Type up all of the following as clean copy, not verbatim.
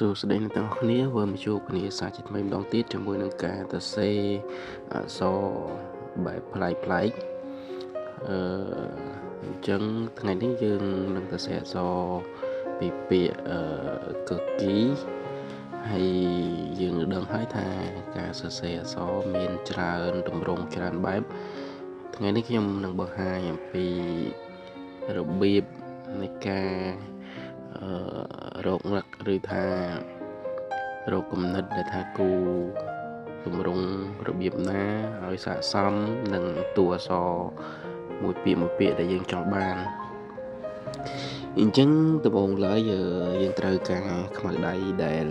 សួស្តីអ្នកទាំងអស់គ្នាវិលមកជួបគ្នាសាជាថ្មីម្ដងទៀតជាមួយនឹងការសរសេរអក្សរបែបប្លែកអញ្ចឹងថ្ងៃនេះយើងនឹងសរសេរអក្សរពីពាក្យកគីហើយយើងដឹងហើយថាការសរសេរអក្សរមានច្រើនទម្រង់ច្រើនបែបថ្ងៃនេះខ្ញុំនឹងបង្ហាញអំពីរបៀបនៃការរកលឹកឬថារកគំនិតដែលថាគូទម្រង់របៀបណាឲ្យស័ក្តិសមនឹងតួអក្សរមួយពាក្យដែលយើងចង់បានអញ្ចឹងដំបូងឡើយយើងត្រូវការខ្មៅដៃដែល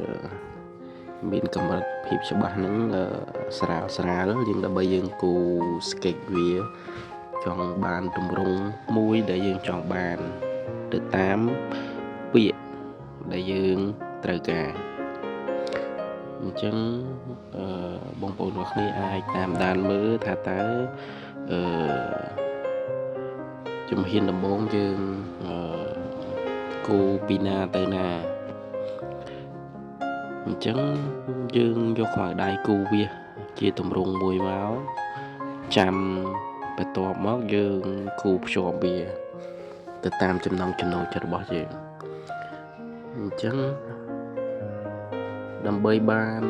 មានកម្រិតភាពច្បាស់ហ្នឹងស្រាលយើងដើម្បីយើងគូស្កេចវាចង់បានទម្រង់មួយដែលយើងចង់បានទៅតាមពាក្យដែលយើងត្រូវការអញ្ចឹងបងប្អូនទាំងគ្នាអាចតាមដានមើលថាតើជំហានដំបូងយើងគូពីណាទៅណាអញ្ចឹងយើងយកខ្មៅដៃគូវាជាទម្រង់មួយមកចាំបន្ទាប់មកយើងគូភ្ជាប់វាទៅតាមចំណង់ចំណូលចិត្តរបស់យើងអញ្ចឹងដើម្បីបាន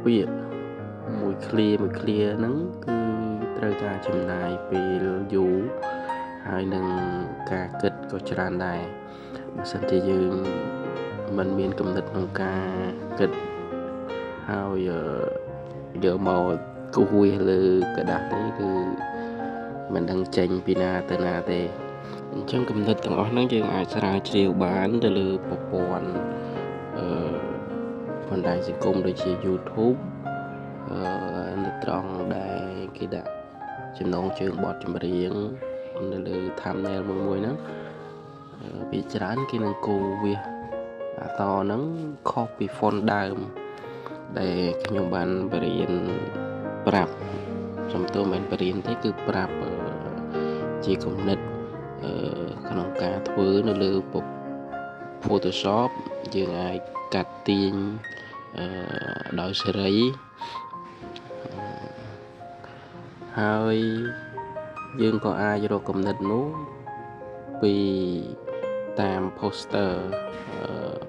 ពាក្យមួយឃ្លាហ្នឹងគឺត្រូវការចំណាយពេលយូរហើយនឹងការគិតក៏ច្រើនដែរបើសិនជាយើងមិនមានគំនិតក្នុងការគិតហើយយកមកគូសវាលើกระดาษទេគឺមិនដឹងចេញពីណាទៅណាទេអញ្ចឹងគំនិតទាំងអស់ហ្នឹងយើងអាចស្រាវជ្រាវបានទៅលើប្រព័ន្ធបណ្ដាញសង្គមដូចជា YouTube នៅត្រង់ដែលគេដាក់ចំណងជើងបទចម្រៀងនៅលើ thumbnail មួយហ្នឹងវាច្រើនគេនឹងគូវាអក្សរហ្នឹងខុសពី font ដើមដែលខ្ញុំបានបរៀនប្រាប់សំទោសមិនបរៀនទេគឺប្រាប់ជាគំនិតក្នុងការធ្វើនៅលើ Photoshop យើងអាចកាត់ទាញដោយសេរីហើយយើងក៏អាចរកគំនិតនោះពីតាម poster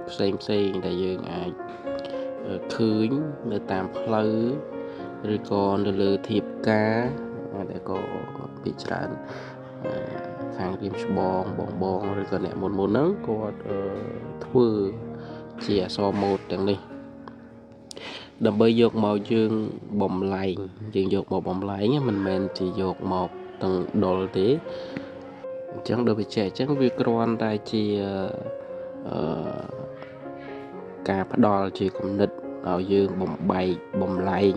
ផ្សេងដែលយើងអាចឃើញនៅតាមផ្លូវឬក៏នៅលើធៀបការដែលក៏ពីច្រើនខាងរៀមច្បងឬក៏អ្នកមុនហ្នឹងគាត់ធ្វើជាអក្សរម៉ូដទាំងនេះដើម្បីយកមកយើងបំលែងយើងយកមកបំលែងមិនមែនជាយកមកទាំងដុលទេអញ្ចឹងដូចវាចេះអញ្ចឹងវាគ្រាន់តែជាការផ្ដល់ជាគំនិតឲ្យយើងបំបែកបំលែង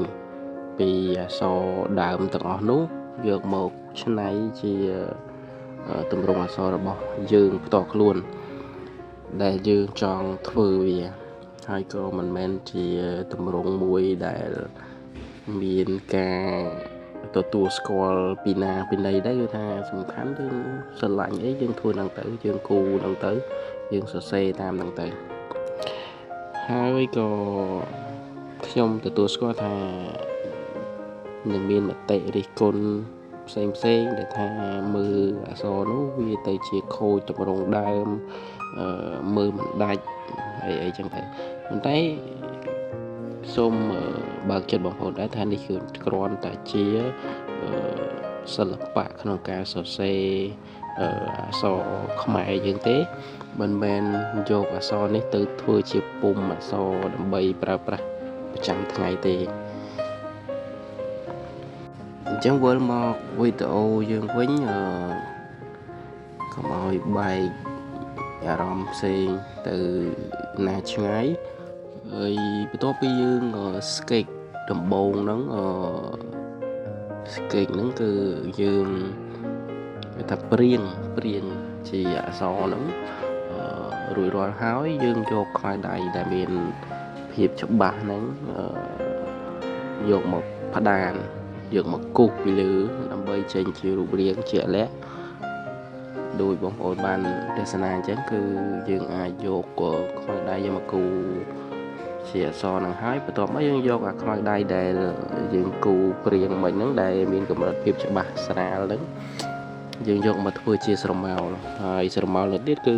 ពីអក្សរដើមទាំងអស់នោះយកមកច្នៃជាទម្រង់អក្សររបស់យើងផ្ទាល់ខ្លួនដែលយើងចង់ធ្វើវាហើយក៏មិនមែនជាទម្រង់មួយដែលមានការទទួលស្គាល់ពីណាពីណីដែរគឺថាសំខាន់យើងស្រឡាញ់អីយើងធ្វើហ្នឹងទៅយើងគូហ្នឹងទៅយើងសរសេរតាមហ្នឹងទៅហើយក៏ខ្ញុំទទួលស្គាល់ថានឹងមានមតិរិះគន់ផ្សេងដែលថាមើលអក្សរនោះវាទៅជាខូចទម្រង់ដើមមើលមិនដាច់អីចឹងទៅប៉ុន្តែសូមបើកចិត្តបងប្អូនដែរថានេះគឺគ្រាន់តែជាសិល្បៈក្នុងការសរសេរអក្សរខ្មែរយើងទេមិនមែនយកអក្សរនេះទៅធ្វើជាពុម្ពអក្សរដើម្បីប្រើប្រាស់ប្រចាំថ្ងៃទេអញ្ចឹងវិលមកវីដេអូយើងវិញកុំឲ្យបែកអារម្មណ៍ផ្សេងទៅណាឆ្ងាយហើយបន្ទាប់ពីយើងស្កេចដំបូងហ្នឹងស្កេចហ្នឹងគឺយើងគេថាព្រៀងជាអក្សរហ្នឹងរួចរាល់ហើយយើងយកខ្សែដៃដែលមានភាពច្បាស់ហ្នឹងយកមកផ្ដានយកមកគូសពីលើដើម្បីចេញជារូបរាងជាក់លាក់ដោយបងប្អូនបានទស្សនាអញ្ចឹងគឺយើងអាចយកខ្សែដៃយកមកគូ ជាអក្សរនឹងហើយបន្ទាប់មកយើងយកអាខ្មៅដៃដែលយើងគូព្រៀងមិញហ្នឹងដែលមានកម្រិតភាពច្បាស់ស្រាលហ្នឹងយើងយកមកធ្វើជាស្រមោលហើយស្រមោលនោះទៀតគឺ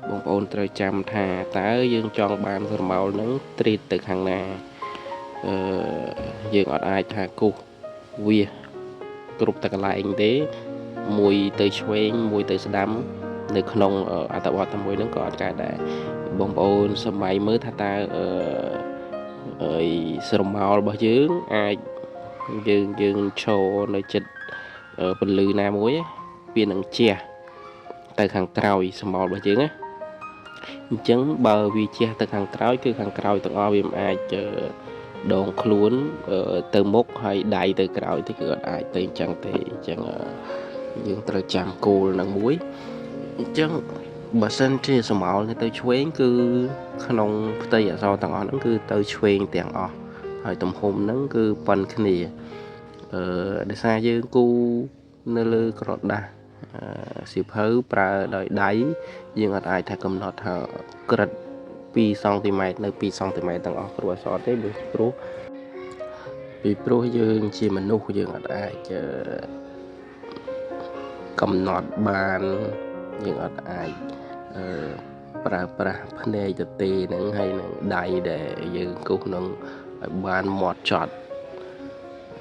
បងប្អូនត្រូវចាំថាតើយើងចង់បានស្រមោលហ្នឹងត្រៀតទៅខាងណាយើងអត់អាចថាគូសវាគ្រប់តែកន្លែងទេមួយទៅឆ្វេងមួយទៅស្ដាំនៅក្នុងអត្ថបទតែមួយហ្នឹងក៏អត់កើតដែរបងប្អូនសម័យមើលថាតើស្រមោលរបស់យើងអាចយើងឈរនៅចិត្តពន្លឺណាមួយវានឹងជះទៅខាងក្រោយស្រមោលរបស់យើងណាអញ្ចឹងបើវាជះទៅខាងក្រោយគឺខាងក្រោយទាំងអស់វាមិនអាចដងខ្លួនទៅមុខហើយដៃទៅក្រោយទេគឺអត់អាចទៅអញ្ចឹងទេអញ្ចឹងយើងត្រូវចាំគោលនឹងមួយអញ្ចឹងបើសិនជាស្រមោលទៅឆ្វេងគឺក្នុងផ្ទៃអក្សរទាំងអស់ហ្នឹងគឺទៅឆ្វេងទាំងអស់ហើយទំហំហ្នឹងគឺប៉ុនគ្នាដោយសារយើងគូនៅលើក្រដាស់សៀវភៅប្រើដោយដៃយើងអត់អាចថាកំណត់ថាក្រិត2សង់ទីម៉ែត្រនៅ2សង់ទីម៉ែត្រទាំងអស់គ្រូអក្សរទេពីព្រោះយើងជាមនុស្សយើងអត់អាចកំណត់បានយើងអត់អាចប្រើប្រាស់ភ្នែកទទេហ្នឹងហើយនឹងដៃដែលយើងគូសនឹងឲ្យបានម៉ត់ចត់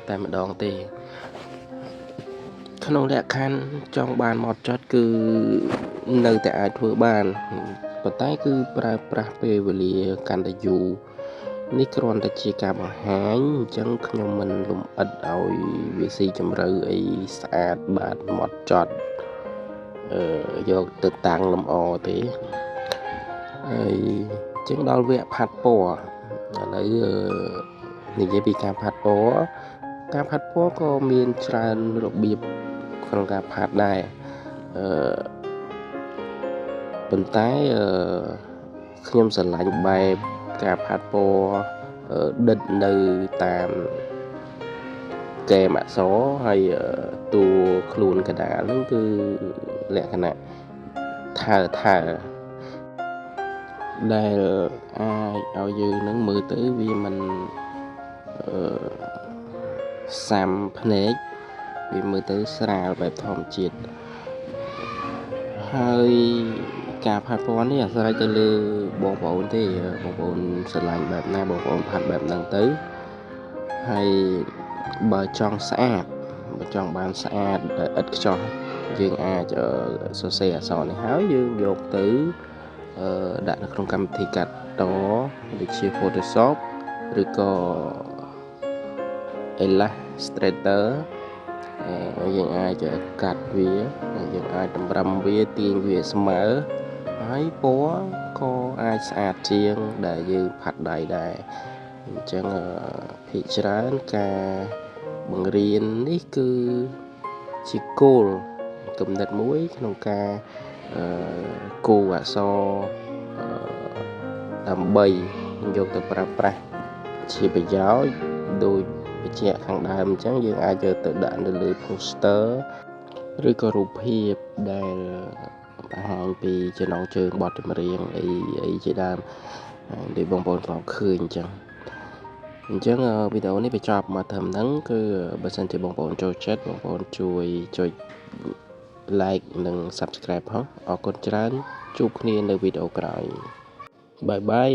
តែម្ដងទេក្នុងលក្ខខណ្ឌចង់បានម៉ត់ចត់គឺនៅតែអាចធ្វើបានប៉ុន្តែគឺប្រើប្រាស់ពេលវេលាកាន់តែយូរនេះគ្រាន់តែជាការបង្ហាញអញ្ចឹងខ្ញុំមិនលំអិតឲ្យវាស៊ីជម្រៅអីស្អាតបាទម៉ត់ចត់យកទៅតាំងលម្អទេហើយអញ្ចឹងដល់វគ្គផាត់ពណ៌ឥឡូវនិយាយពីការផាត់ពណ៌ក៏មានច្រើនរបៀបក្នុងការផាត់ដែរប៉ុន្តែខ្ញុំស្រឡាញ់បែបការផាត់ពណ៌ដិតនៅតាមគែមអក្សរហើយតួខ្លួនកដាលហ្នឹងគឺលក្ខណៈថើដែលអាចឲ្យយើងនឹងមើលទៅវាមិនសាំភ្នែកវាមើលទៅស្រាលបែបធម្មជាតិហើយការផាត់ពណ៌នេះអាស្រ័យទៅលើបងប្អូនទេបងប្អូនស្រឡាញ់បែបណាបងប្អូនផាត់បែបហ្នឹងទៅហើយបើចង់ស្អាតបើចង់បានស្អាតឥតខ្ចោះយើងអាចសរសេរអក្សរនេះហើយយើងយកទៅដាក់នៅក្នុងកម្មវិធីកាត់តដូចជា Photoshop ឬក៏ Illustrator យើងអាចកាត់វាយើងអាចតម្រឹមវាទាញវាស្មើហើយពណ៌ក៏អាចស្អាតជាងដែលយើងផាត់ដៃដែរអញ្ចឹងភាគច្រើនការបង្រៀននេះគឺជាគោលគំនិតមួយក្នុងការគូអក្សរដើម្បីយកទៅប្រើប្រាស់ជាប្រយោជន៍ដោយបញ្ជាក់ខាងដើមអញ្ចឹងយើងអាចយកទៅដាក់នៅលើ poster ឬក៏រូបភាពដែលបង្ហាញពីចំណងជើងបទចម្រៀងអីជាដើមដែលបងប្អូនធ្លាប់ឃើញអញ្ចឹងវីដេអូនេះបញ្ចប់មកត្រឹមហ្នឹងគឺបើសិនជាបងប្អូនចូលចិត្តបងប្អូនជួយចុច like និង subscribe ផងអរគុណច្រើនជួបគ្នានៅវីដេអូក្រោយបាយបាយ